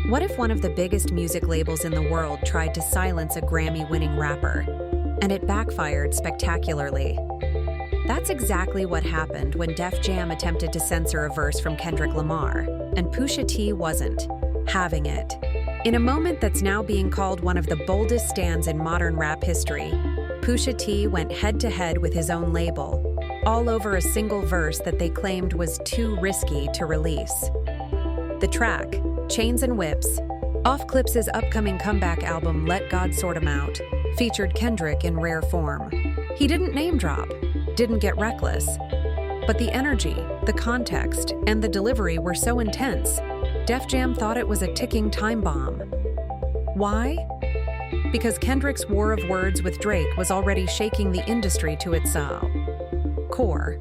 What if one of the biggest music labels in the world tried to silence a Grammy-winning rapper, and it backfired spectacularly? That's exactly what happened when Def Jam attempted to censor a verse from Kendrick Lamar, and Pusha T wasn't having it. In a moment that's now being called one of the boldest stands in modern rap history, Pusha T went head-to-head with his own label, all over a single verse that they claimed was too risky to release. The track, Chains and Whips, off Clipse's upcoming comeback album Let God Sort 'Em Out, featured Kendrick in rare form. He didn't name drop, didn't get reckless, but the energy, the context, and the delivery were so intense, Def Jam thought it was a ticking time bomb. Why? Because Kendrick's war of words with Drake was already shaking the industry to its core.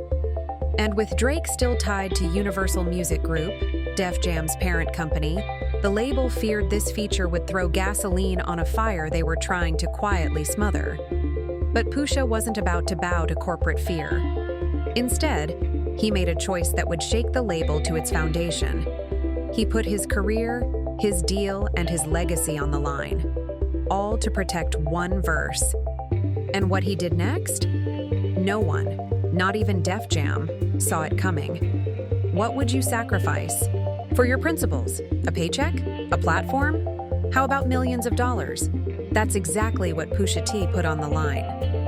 And with Drake still tied to Universal Music Group, Def Jam's parent company, the label feared this feature would throw gasoline on a fire they were trying to quietly smother. But Pusha wasn't about to bow to corporate fear. Instead, he made a choice that would shake the label to its foundation. He put his career, his deal, and his legacy on the line, all to protect one verse. And what he did next? No one, not even Def Jam, saw it coming. What would you sacrifice? For your principles? A paycheck? A platform? How about millions of dollars? That's exactly what Pusha T put on the line.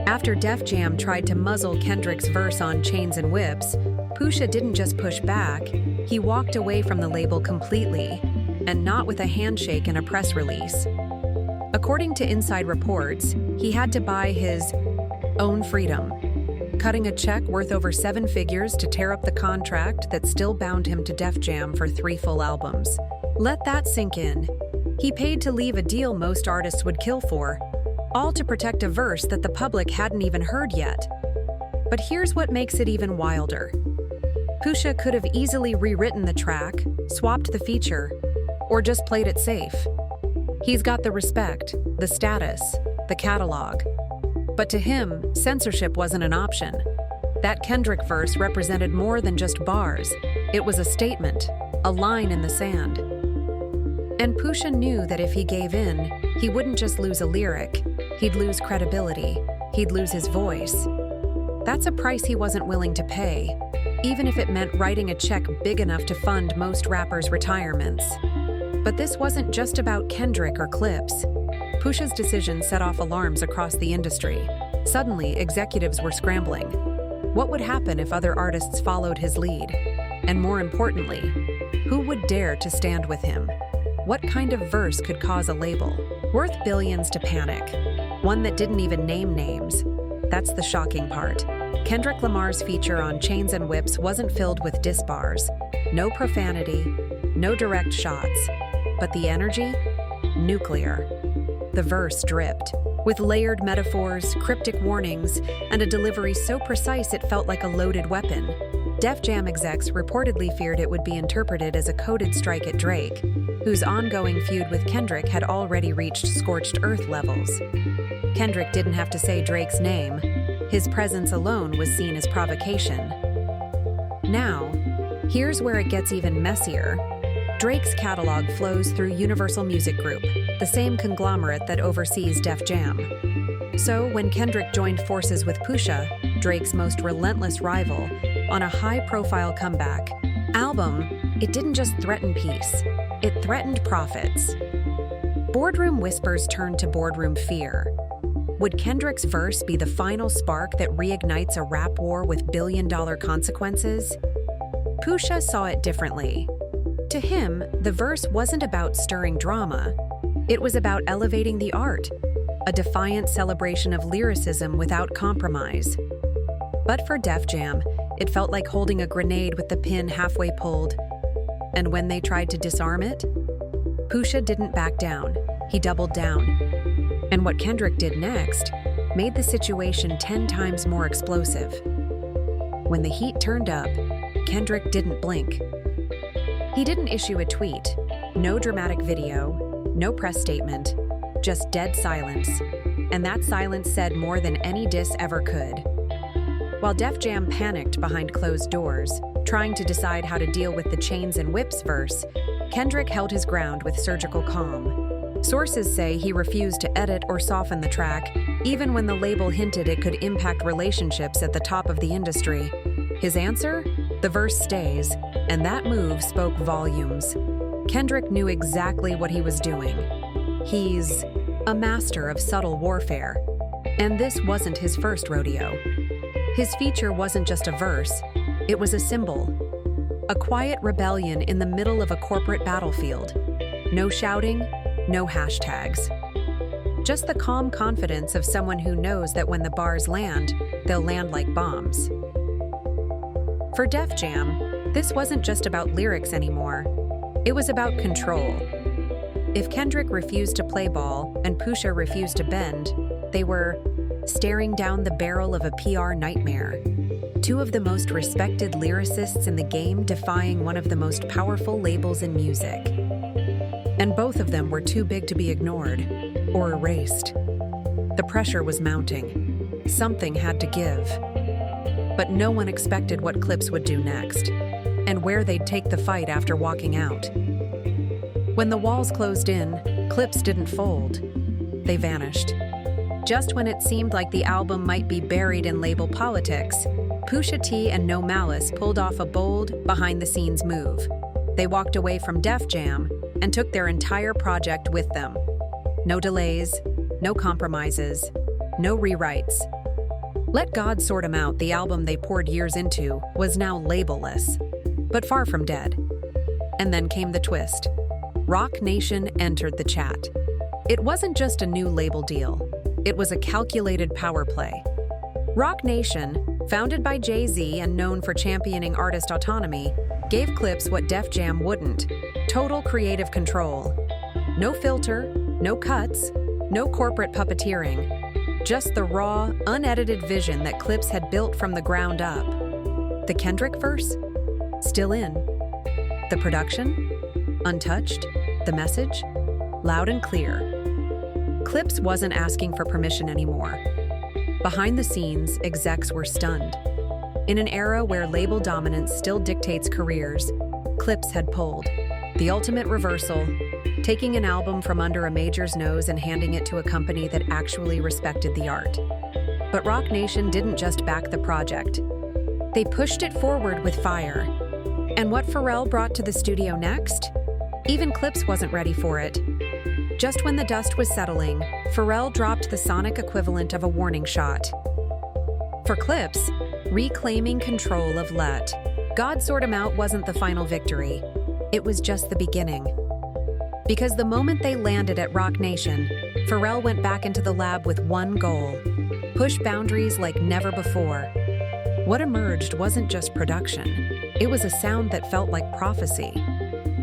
After Def Jam tried to muzzle Kendrick's verse on Chains and Whips, Pusha didn't just push back, he walked away from the label completely, and not with a handshake and a press release. According to inside reports, he had to buy his own freedom, cutting a check worth over 7 figures to tear up the contract that still bound him to Def Jam for 3 full albums. Let that sink in. He paid to leave a deal most artists would kill for, all to protect a verse that the public hadn't even heard yet. But here's what makes it even wilder. Pusha could have easily rewritten the track, swapped the feature, or just played it safe. He's got the respect, the status, the catalog. But to him, censorship wasn't an option. That Kendrick verse represented more than just bars. It was a statement, a line in the sand. And Pusha knew that if he gave in, he wouldn't just lose a lyric, he'd lose credibility, he'd lose his voice. That's a price he wasn't willing to pay, even if it meant writing a check big enough to fund most rappers' retirements. But this wasn't just about Kendrick or Clipse. Pusha's decision set off alarms across the industry. Suddenly, executives were scrambling. What would happen if other artists followed his lead? And more importantly, who would dare to stand with him? What kind of verse could cause a label worth billions to panic? One that didn't even name names. That's the shocking part. Kendrick Lamar's feature on Chains and Whips wasn't filled with diss bars. No profanity, no direct shots. But the energy? Nuclear. The verse dripped, with layered metaphors, cryptic warnings, and a delivery so precise it felt like a loaded weapon. Def Jam execs reportedly feared it would be interpreted as a coded strike at Drake, whose ongoing feud with Kendrick had already reached scorched earth levels. Kendrick didn't have to say Drake's name. His presence alone was seen as provocation. Now, here's where it gets even messier. Drake's catalog flows through Universal Music Group, the same conglomerate that oversees Def Jam. So when Kendrick joined forces with Pusha, Drake's most relentless rival, on a high-profile comeback album, it didn't just threaten peace, it threatened profits. Boardroom whispers turned to boardroom fear. Would Kendrick's verse be the final spark that reignites a rap war with billion-dollar consequences? Pusha saw it differently. To him, the verse wasn't about stirring drama. It was about elevating the art, a defiant celebration of lyricism without compromise. But for Def Jam, it felt like holding a grenade with the pin halfway pulled. And when they tried to disarm it, Pusha didn't back down. He doubled down. And what Kendrick did next made the situation 10 times more explosive. When the heat turned up, Kendrick didn't blink. He didn't issue a tweet, no dramatic video, no press statement, just dead silence. And that silence said more than any diss ever could. While Def Jam panicked behind closed doors, trying to decide how to deal with the Chains and Whips verse, Kendrick held his ground with surgical calm. Sources say he refused to edit or soften the track, even when the label hinted it could impact relationships at the top of the industry. His answer? The verse stays, and that move spoke volumes. Kendrick knew exactly what he was doing. He's a master of subtle warfare, and this wasn't his first rodeo. His feature wasn't just a verse, it was a symbol. A quiet rebellion in the middle of a corporate battlefield. No shouting, no hashtags. Just the calm confidence of someone who knows that when the bars land, they'll land like bombs. For Def Jam, this wasn't just about lyrics anymore. It was about control. If Kendrick refused to play ball and Pusha refused to bend, they were staring down the barrel of a PR nightmare. Two of the most respected lyricists in the game defying one of the most powerful labels in music. And both of them were too big to be ignored or erased. The pressure was mounting. Something had to give. But no one expected what Clipse would do next, and where they'd take the fight after walking out. When the walls closed in, Clipse didn't fold. They vanished. Just when it seemed like the album might be buried in label politics, Pusha T and No Malice pulled off a bold, behind-the-scenes move. They walked away from Def Jam and took their entire project with them. No delays, no compromises, no rewrites. Let God Sort 'Em Out, the album they poured years into, was now labelless, but far from dead. And then came the twist. Roc Nation entered the chat. It wasn't just a new label deal. It was a calculated power play. Roc Nation, founded by Jay-Z and known for championing artist autonomy, gave Clipse what Def Jam wouldn't: total creative control. No filter, no cuts, no corporate puppeteering. Just the raw, unedited vision that Clipse had built from the ground up. The Kendrick verse? Still in. The production? Untouched. The message? Loud and clear. Clipse wasn't asking for permission anymore. Behind the scenes, execs were stunned. In an era where label dominance still dictates careers, Clipse had pulled. The ultimate reversal, taking an album from under a major's nose and handing it to a company that actually respected the art. But Roc Nation didn't just back the project. They pushed it forward with fire. And what Pharrell brought to the studio next? Even Clipse wasn't ready for it. Just when the dust was settling, Pharrell dropped the sonic equivalent of a warning shot. For Clipse, reclaiming control of Let God Sort 'Em Out wasn't the final victory. It was just the beginning. Because the moment they landed at Roc Nation, Pharrell went back into the lab with one goal: push boundaries like never before. What emerged wasn't just production. It was a sound that felt like prophecy.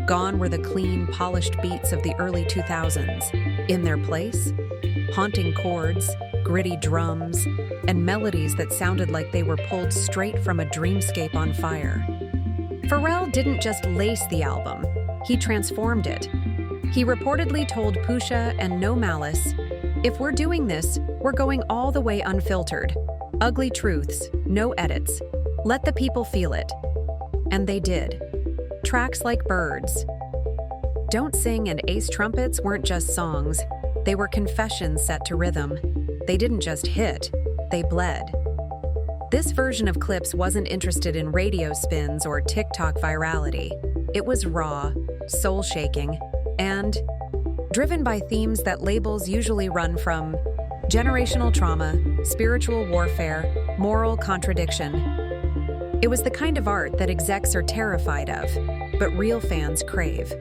Gone were the clean, polished beats of the early 2000s. In their place, haunting chords, gritty drums, and melodies that sounded like they were pulled straight from a dreamscape on fire. Pharrell didn't just lace the album, he transformed it. He reportedly told Pusha and No Malice, "If we're doing this, we're going all the way unfiltered. Ugly truths, no edits. Let the people feel it." And they did. Tracks like Birds, Don't Sing, and Ace Trumpets weren't just songs. They were confessions set to rhythm. They didn't just hit, they bled. This version of Clipse wasn't interested in radio spins or TikTok virality. It was raw, soul-shaking, and driven by themes that labels usually run from: generational trauma, spiritual warfare, moral contradiction. It was the kind of art that execs are terrified of, but real fans crave.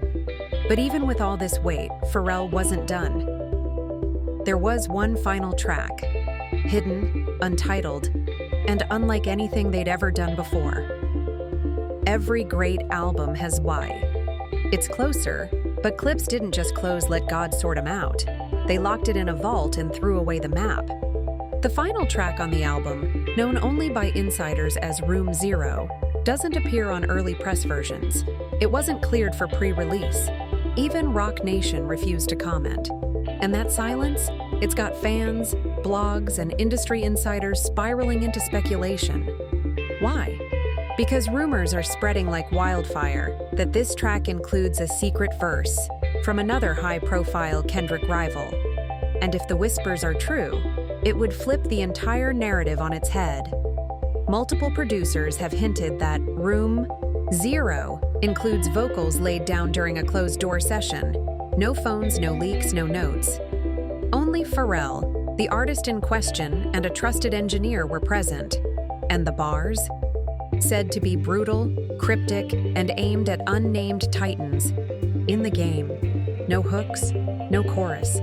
But even with all this weight, Pharrell wasn't done. There was one final track, hidden, untitled, and unlike anything they'd ever done before. Every great album has why. It's closer, but Clipse didn't just close Let God Sort 'Em Out. They locked it in a vault and threw away the map. The final track on the album, known only by insiders as Room Zero, doesn't appear on early press versions. It wasn't cleared for pre-release. Even Roc Nation refused to comment. And that silence? It's got fans, blogs, and industry insiders spiraling into speculation. Why? Because rumors are spreading like wildfire that this track includes a secret verse from another high-profile Kendrick rival. And if the whispers are true, it would flip the entire narrative on its head. Multiple producers have hinted that Room 0 includes vocals laid down during a closed-door session. No phones, no leaks, no notes. Only Pharrell, the artist in question, and a trusted engineer were present. And the bars? Said to be brutal, cryptic, and aimed at unnamed titans. In the game. No hooks, no chorus.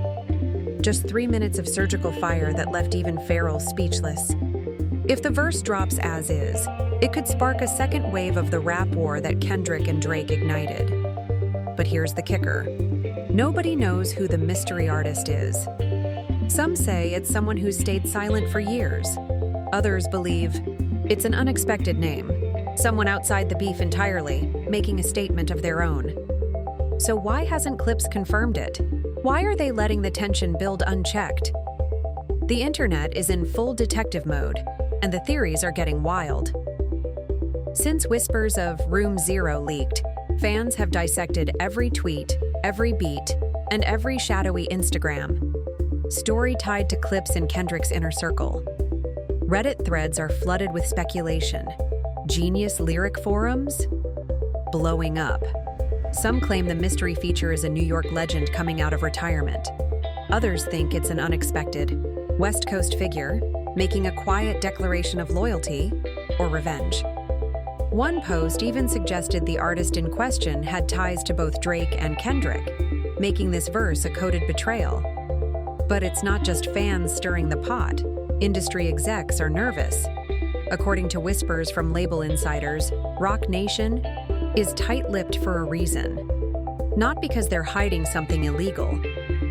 Just 3 minutes of surgical fire that left even Pharrell speechless. If the verse drops as is, it could spark a second wave of the rap war that Kendrick and Drake ignited. But here's the kicker. Nobody knows who the mystery artist is. Some say it's someone who's stayed silent for years. Others believe it's an unexpected name, someone outside the beef entirely, making a statement of their own. So why hasn't Clipse confirmed it? Why are they letting the tension build unchecked? The internet is in full detective mode, and the theories are getting wild. Since whispers of Room 0 leaked, fans have dissected every tweet, every beat, and every shadowy Instagram story tied to Clipse and Kendrick's inner circle. Reddit threads are flooded with speculation. Genius lyric forums? Blowing up. Some claim the mystery feature is a New York legend coming out of retirement. Others think it's an unexpected West Coast figure making a quiet declaration of loyalty or revenge. One post even suggested the artist in question had ties to both Drake and Kendrick, making this verse a coded betrayal. But it's not just fans stirring the pot. Industry execs are nervous. According to whispers from label insiders, Roc Nation is tight-lipped for a reason. Not because they're hiding something illegal,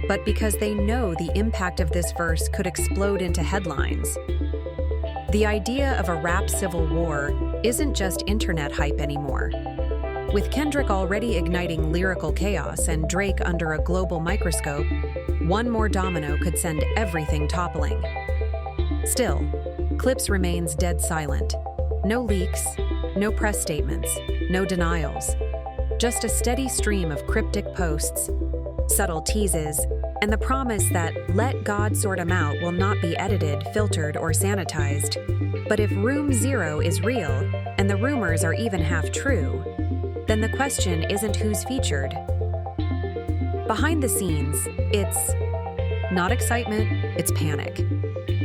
but because they know the impact of this verse could explode into headlines. The idea of a rap civil war isn't just internet hype anymore. With Kendrick already igniting lyrical chaos and Drake under a global microscope, one more domino could send everything toppling. Still, Clipse remains dead silent. No leaks, no press statements, no denials. Just a steady stream of cryptic posts, subtle teases, and the promise that "let God sort 'em out" will not be edited, filtered, or sanitized. But if Room 0 is real, and the rumors are even half true, then the question isn't who's featured. Behind the scenes, it's not excitement, it's panic.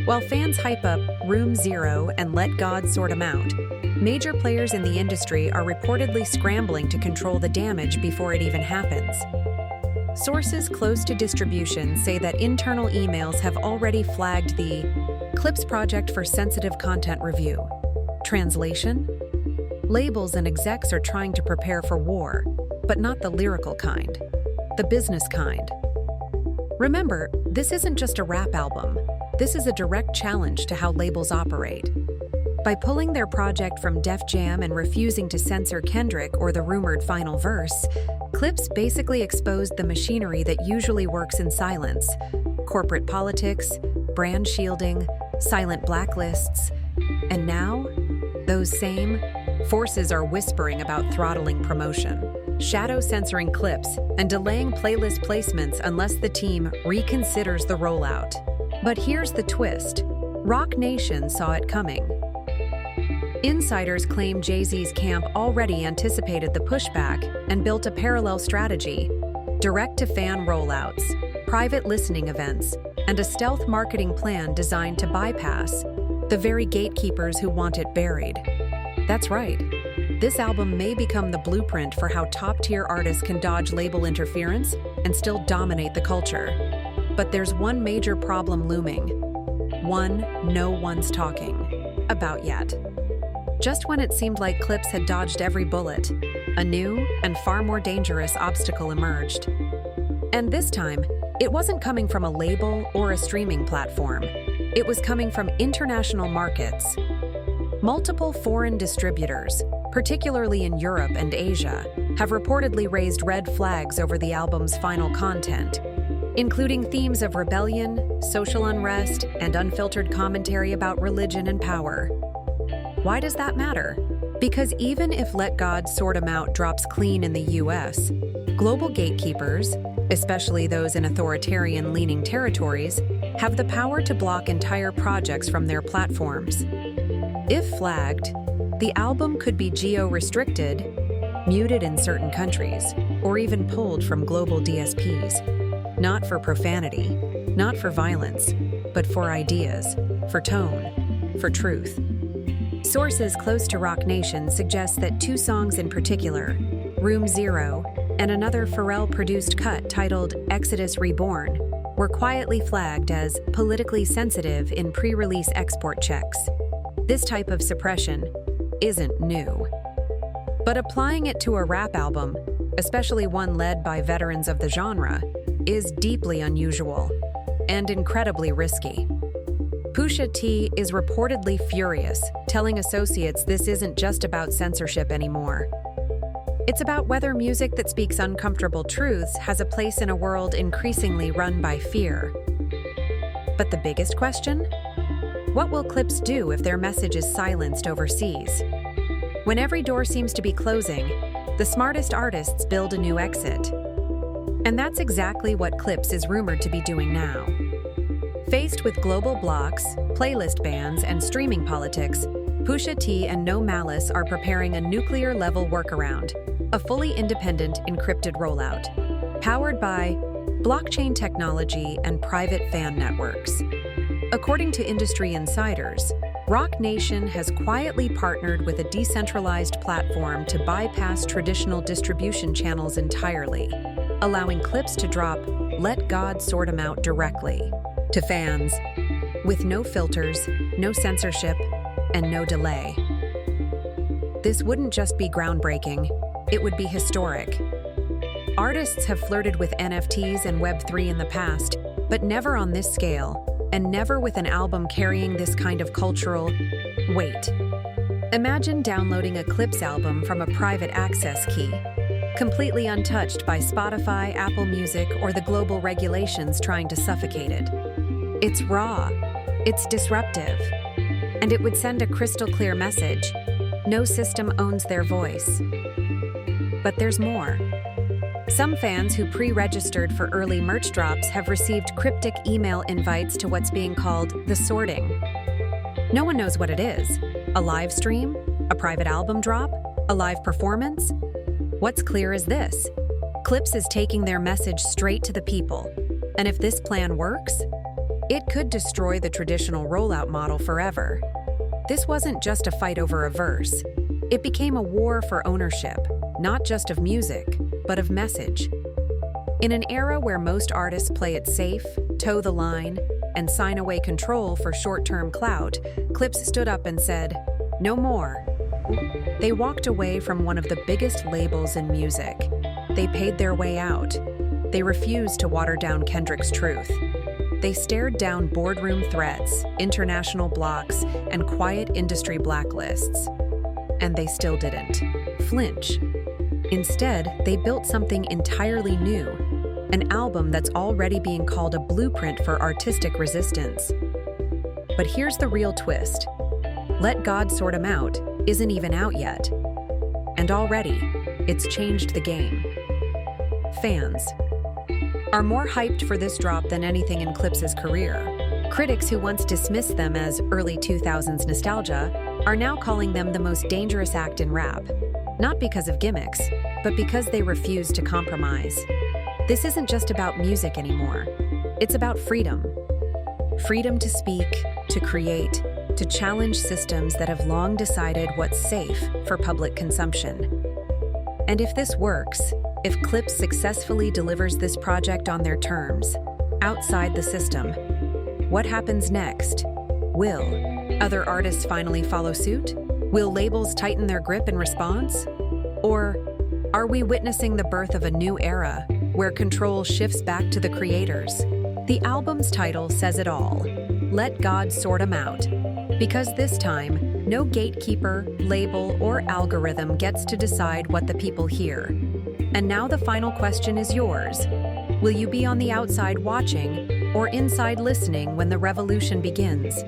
While fans hype up Room 0 and "let God sort 'em out," major players in the industry are reportedly scrambling to control the damage before it even happens. Sources close to distribution say that internal emails have already flagged the Clipse project for sensitive content review. Translation? Labels and execs are trying to prepare for war, but not the lyrical kind, the business kind. Remember, this isn't just a rap album. This is a direct challenge to how labels operate. By pulling their project from Def Jam and refusing to censor Kendrick or the rumored final verse, Clipse basically exposed the machinery that usually works in silence. Corporate politics, brand shielding, silent blacklists, and now, those same forces are whispering about throttling promotion, shadow censoring Clipse, and delaying playlist placements unless the team reconsiders the rollout. But here's the twist. Roc Nation saw it coming. Insiders claim Jay-Z's camp already anticipated the pushback and built a parallel strategy: direct-to-fan rollouts, private listening events, and a stealth marketing plan designed to bypass the very gatekeepers who want it buried. That's right. This album may become the blueprint for how top-tier artists can dodge label interference and still dominate the culture. But there's one major problem looming. One no one's talking about yet. Just when it seemed like Clipse had dodged every bullet, a new and far more dangerous obstacle emerged. And this time, it wasn't coming from a label or a streaming platform. It was coming from international markets. Multiple foreign distributors, particularly in Europe and Asia, have reportedly raised red flags over the album's final content, including themes of rebellion, social unrest, and unfiltered commentary about religion and power. Why does that matter? Because even if Let God Sort 'Em Out drops clean in the US, global gatekeepers, especially those in authoritarian-leaning territories, have the power to block entire projects from their platforms. If flagged, the album could be geo-restricted, muted in certain countries, or even pulled from global DSPs. Not for profanity, not for violence, but for ideas, for tone, for truth. Sources close to Roc Nation suggest that two songs in particular, Room Zero and another Pharrell-produced cut titled Exodus Reborn, were quietly flagged as politically sensitive in pre-release export checks. This type of suppression isn't new. But applying it to a rap album, especially one led by veterans of the genre, is deeply unusual and incredibly risky. Pusha T is reportedly furious, telling associates this isn't just about censorship anymore. It's about whether music that speaks uncomfortable truths has a place in a world increasingly run by fear. But the biggest question? What will Clipse do if their message is silenced overseas? When every door seems to be closing, the smartest artists build a new exit. And that's exactly what Clipse is rumored to be doing now. Faced with global blocks, playlist bans, and streaming politics, Pusha T and No Malice are preparing a nuclear-level workaround, a fully independent encrypted rollout, powered by blockchain technology and private fan networks. According to industry insiders, Roc Nation has quietly partnered with a decentralized platform to bypass traditional distribution channels entirely, allowing Clipse to drop Let God Sort 'Em Out directly to fans, with no filters, no censorship, and no delay. This wouldn't just be groundbreaking, it would be historic. Artists have flirted with NFTs and Web3 in the past, but never on this scale, and never with an album carrying this kind of cultural weight. Imagine downloading a Clipse album from a private access key, completely untouched by Spotify, Apple Music, or the global regulations trying to suffocate it. It's raw, it's disruptive, and it would send a crystal clear message. No system owns their voice. But there's more. Some fans who pre-registered for early merch drops have received cryptic email invites to what's being called the sorting. No one knows what it is. A live stream? A private album drop? A live performance? What's clear is this: Clipse is taking their message straight to the people. And if this plan works, it could destroy the traditional rollout model forever. This wasn't just a fight over a verse. It became a war for ownership, not just of music, but of message. In an era where most artists play it safe, toe the line, and sign away control for short-term clout, Clipse stood up and said, "No more." They walked away from one of the biggest labels in music. They paid their way out. They refused to water down Kendrick's truth. They stared down boardroom threats, international blocks, and quiet industry blacklists. And they still didn't flinch. Instead, they built something entirely new, an album that's already being called a blueprint for artistic resistance. But here's the real twist. Let God Sort 'Em Out isn't even out yet. And already, it's changed the game. Fans are more hyped for this drop than anything in Clipse's career. Critics who once dismissed them as early 2000s nostalgia are now calling them the most dangerous act in rap. Not because of gimmicks, but because they refuse to compromise. This isn't just about music anymore. It's about freedom. Freedom to speak, to create, to challenge systems that have long decided what's safe for public consumption. And if this works, if Clipse successfully delivers this project on their terms, outside the system, what happens next? Will other artists finally follow suit? Will labels tighten their grip in response? Or are we witnessing the birth of a new era where control shifts back to the creators? The album's title says it all. Let God Sort 'Em Out. Because this time, no gatekeeper, label, or algorithm gets to decide what the people hear. And now the final question is yours. Will you be on the outside watching or inside listening when the revolution begins?